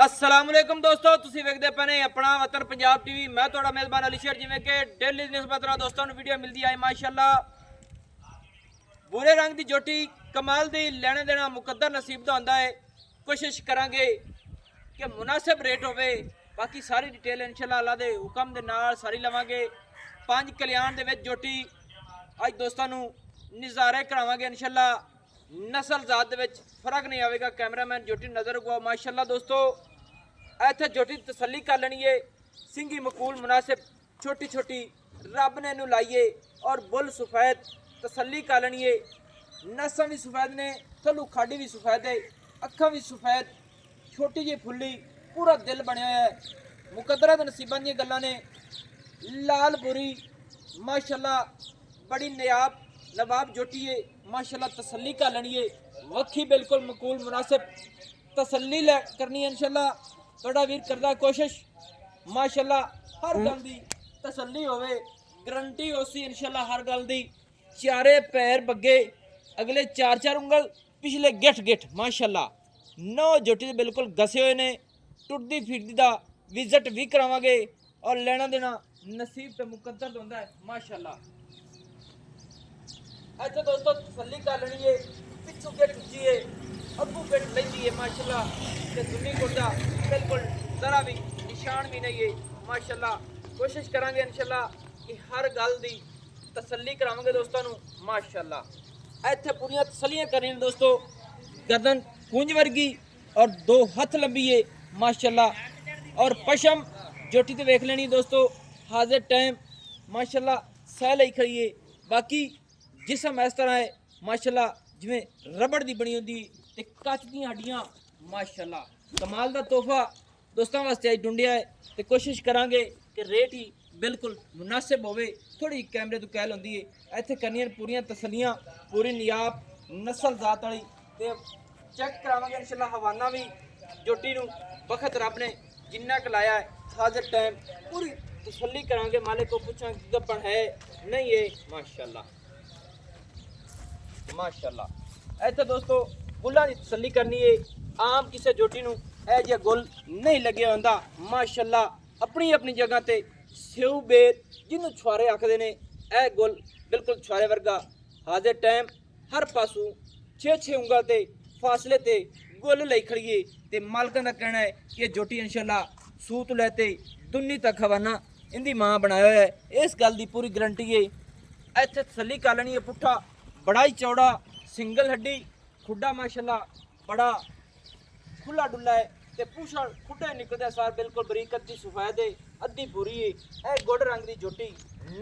अस्सलाम वालेकुम दोस्तों, तुसी वेखदे पने अपना वतन पंजाब टीवी। मैं थोड़ा मेजबान अली शेर। जिवें कि डेली निस्बत नाल दोस्तों नूं वीडियो मिलदी है माशाअल्लाह। भूरे रंग दी जोटी कमाल दी लेने देना मुकद्दर नसीब दा हुंदा है। कोशिश करांगे कि मुनासिब रेट होवे। बाकी सारी डिटेल इंशाअल्लाह अल्लाह दे हुक्म दे नाल सारी लवांगे। 5 कल्याण दे विच जोटी अज दोस्तों नूं नज़ारे करावांगे इंशाअल्लाह। नस्ल जात दे विच फर्क नहीं आएगा। कैमरामैन जोटी नज़र गवा माशाअल्लाह। दोस्तों इत्थे जोटी तसल्ली कर लेनी है। सिंगी मकूल मुनासिब छोटी छोटी रब ने नूं लाइए और बुल सफेद तसल्ली कर लेनी है। नस्ल भी सफेद ने, थलू खाड़ी भी सफेद है, अखा भी सफेद, छोटी जी फुल्ली, पूरा दिल बनया है। मुकद्दरा दे नसीबां दी गल्लां ने। लाल बुरी माशाअल्लाह बड़ी नयाब नवाब जोटी है माशाअल्लाह। तसल्ली कर लेनी है। वक्खी बिल्कुल मकूल मुनासिब तसल्ली करनी है इंशाअल्लाह। थोड़ा वीर करदा कोशिश माशाअल्लाह हर गल दी तसल्ली होवे। गारंटी होसी इंशाअल्लाह हर गल दी। चारे पैर बग्गे, अगले 4-4 उंगल, पिछले गिठ गिठ माशाअल्लाह। 9 जोटी बिल्कुल गसे हुए ने। टुटदी फिरदी दा विजिट भी करावांगे और लेना देना नसीब ते मुकद्दर होंदा है माशाअल्लाह। अच्छा दोस्तों तसल्ली कर लेनी है। पिछू गेट उची है, अगू गेट लेंदी है माशाअल्लाह। ते सुन्नी गुर्दा बिल्कुल जरा भी निशान भी नहीं है माशाअल्लाह। कोशिश करांगे इंशाअल्लाह कि हर गल दी तसल्ली करावांगे दोस्तों नूं माशाअल्लाह। इत्थे पूरियां तसल्लियां करनियां दोस्तों। गर्दन कुंज वर्गी और 2 हथ लंबी है माशाअल्लाह। और पशम जोटी ते वेख लेनी दोस्तों। हाजिर टाइम माशाअल्लाह सह लई खड़ी है। बाकी जिसम इस तरह है माशाअल्लाह जिवें रबड़ दी बनी होंदी ते कच दी हड्डियां माशाअल्लाह। कमाल दा तोहफा दोस्तों वास्ते अज ढूंढिया है। ते कोशिश करांगे कि रेट ही बिल्कुल मुनासिब होवे। थोड़ी कैमरे तो कहल होंदी है। इत्थे करनियां पूरियां तसल्लियां, पूरी नियाब नस्ल जात वाली। ते चेक करावांगे इंशाअल्लाह हवाना भी जोटी नूं। वक्त रब ने जिन्ना क लाया है हाजिर टाइम पूरी तसल्ली करांगे। मालिक को पूछांगे गब्बन है नहीं है माशाअल्लाह माशाअल्लाह। इत्थे दोस्तों गुल्लां दी तसल्ली करनी है। आम किसी जोटी नूं ए जिहा गुल नहीं लग्या हुंदा माशाअल्लाह। अपनी अपनी जगह ते स्यू बेर जिन्हों छुआरे आखदे ने, ए गुल बिल्कुल छुआरे वर्गा। हाजिर टाइम हर पासों 6-6 उंगल ते फासले ते गुल लई खड़िए। ते मालकां दा कहना है कि जोटी इंशाअल्लाह सूत लैते दुन्नी तक हवाना इंदी मां बनाया है। इस गल दी पूरी गारंटी है। इत्थे तसल्ली कर लेनी है। पुट्ठा बड़ा ही चौड़ा, सिंगल हड्डी, खुड्डा माशाअल्लाह बड़ा खुला डुला है। ते पूछा खुड्डे निकलदे सार बिल्कुल बरीक अद्धी सफेद है, अद्धी भूरी है। ए गुड़ रंग दी जोटी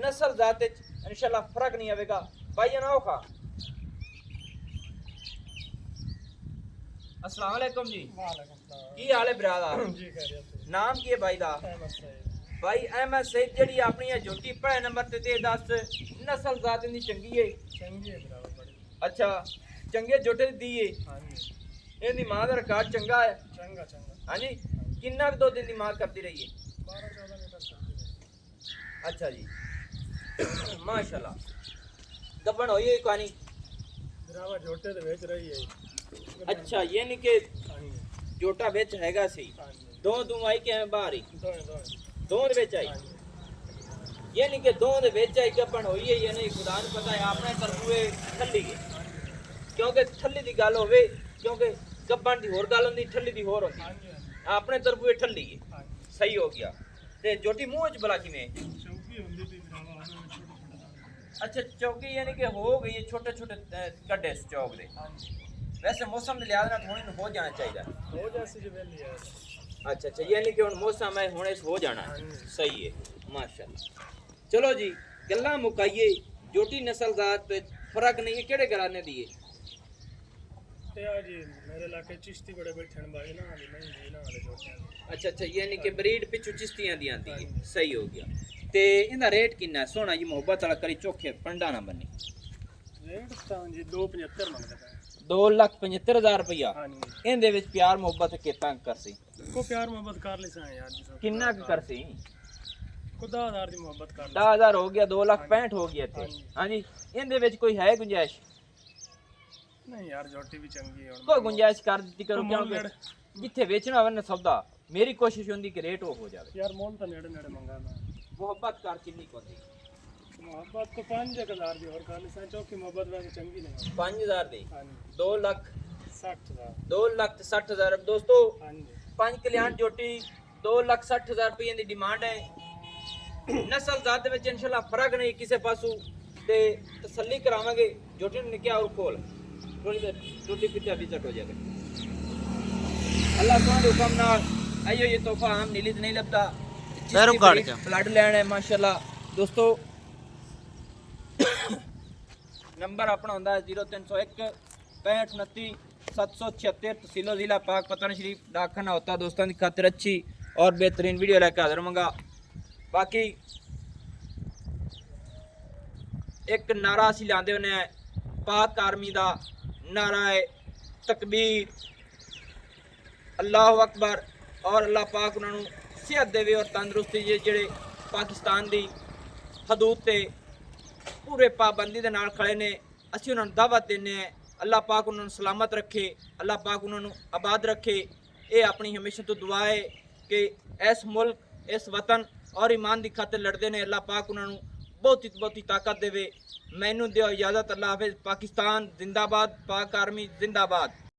नस्ल जात इंशाअल्लाह फर्क नहीं आवेगा। भाई ना खा। अस्सलाम वालेकुम जी। की हाल है ब्रादर? नाम की है भाई दा? भाई अहमद सईद जेडी अपनी है जोटी पहले नंबर ते 10 नस्ल जात दी चंगी है। अच्छा चंगे जोटे दी है। इहदी मां दा रिकॉर्ड चंगा है। हाँ जी किन्ना क दुध इहदी मां करती रही है? 12-14 लीटर। अच्छा जी माशाअल्लाह। गब्बन होई है कहानी जोटे ते बेच रही है। अच्छा ये नहीं कि जोटा बेच हैगा सी। दो आई के बाहर ही दो दे बेच आई। ये नहीं कि दो दे बेच आई गब्बन होई है या नहीं खुदा नूं पता है। आपने तरफुए ठल्ली है क्योंकि ठल्ली दी गल होवे। क्योंकि गब्बन दी होर गल होंदी, ठल्ली दी होर होंदी। आपने तरफुए ठल्ली है सही हो गया। ते जोटी मुंह च भला किवें? अच्छा चौकी यानी कि हो गई है छोटे छोटे कड्डे चौक दे। वैसे मौसम के लिहाज नाल हुण हो जाना चाहिए। हो जासी जे वेली है। अच्छा अच्छा यानी कि हुण मौसम है हुण इस हो जाना सही है माशाअल्लाह। चलो जी गल्लां मुकाइए। जोटी नस्ल जात फर्क नहीं है। केड़े घराने दी है? जी मेरे इलाके चिश्ती बड़े बैठन भाई ना नहीं ना वाले जोटियां। अच्छा अच्छा यानी कि ब्रीड पिछू चिश्तियां दी आंदी है सही हो गया। ते इंदा रेट कितना है? सोना जी मोहब्बत वाला करी चोखे पंडा ना बनी। रेट तां जी 275 मंगदा है। 2,75,000 रुपया। इंदे विच प्यार मोहब्बत कितना करसी? को प्यार मोहब्बत कर लिसा यार जी। कितना करसी? को 10,000 दी मोहब्बत कर। 10,000 हो गया 2,65,000 हो गया थे। हां जी इंदे विच कोई है गुंजाइश? नहीं यार जोटी भी चंगी है। कोई गुंजाइश कर दी करो क्योंकि जिथे बेचना होवे ना सौदा मेरी कोशिश होंदी कि रेट हो जाए यार मोल तो नेड़े नेड़े मंगा मैं मोहब्बत कर किन्नी कोंदी मोहब्बत तो 5000 दी और खाली सा चौकी मोहब्बत वैसे चंगी नहीं 5000 दी हाँ जी 2,60,000 60,000 2,60,000 दोस्तों हाँ जी 5 कल्याण जोटी 2,60,000 रुपये की डिमांड है नस्ल जात विच इंशाल्लाह फर्क नहीं किसी पासों ते तसल्ली करावांगे जोटी ने क्या और खोल थोड़ी देर टूटी पिटा विजिट हो जाएगा अल्लाह सुबहान हुक्म नाल आइयो ये तोहफा आम नीली नहीं लगता ब्लड लैंड है माशाल्लाह दोस्तों नंबर अपना होंदा है 0301 65 29 776 तहसीलो जिला पाक पतन शरीफ डाकखाना होता दोस्तों की खातिर अच्छी और बेहतरीन वीडियो लेकर हाजिर होंगे बाकी एक नारा असी लाते होने पाक आर्मी का नारा है तकबीर अल्लाह अकबर और अल्लाह पाक उन्होंने सेहत देवे और तंदुरुस्ती जेड़े पाकिस्तान की हदूद से पूरे पाबंदी के नाल खड़े ने असी उन्होंने दावत देने हैं अल्लाह पाक उन्होंने सलामत रखे अल्लाह पाक उन्होंने आबाद रखे ये अपनी हमेशा तो दुआ है कि इस मुल्क इस वतन और ईमान की खातिर लड़ते हैं अल्लाह पाक उन्होंने बहुत ही ताकत देवे मैनू दियो इजाज़त अल्लाह हाफिज़ पाकिस्तान जिंदाबाद पाक आर्मी जिंदाबाद।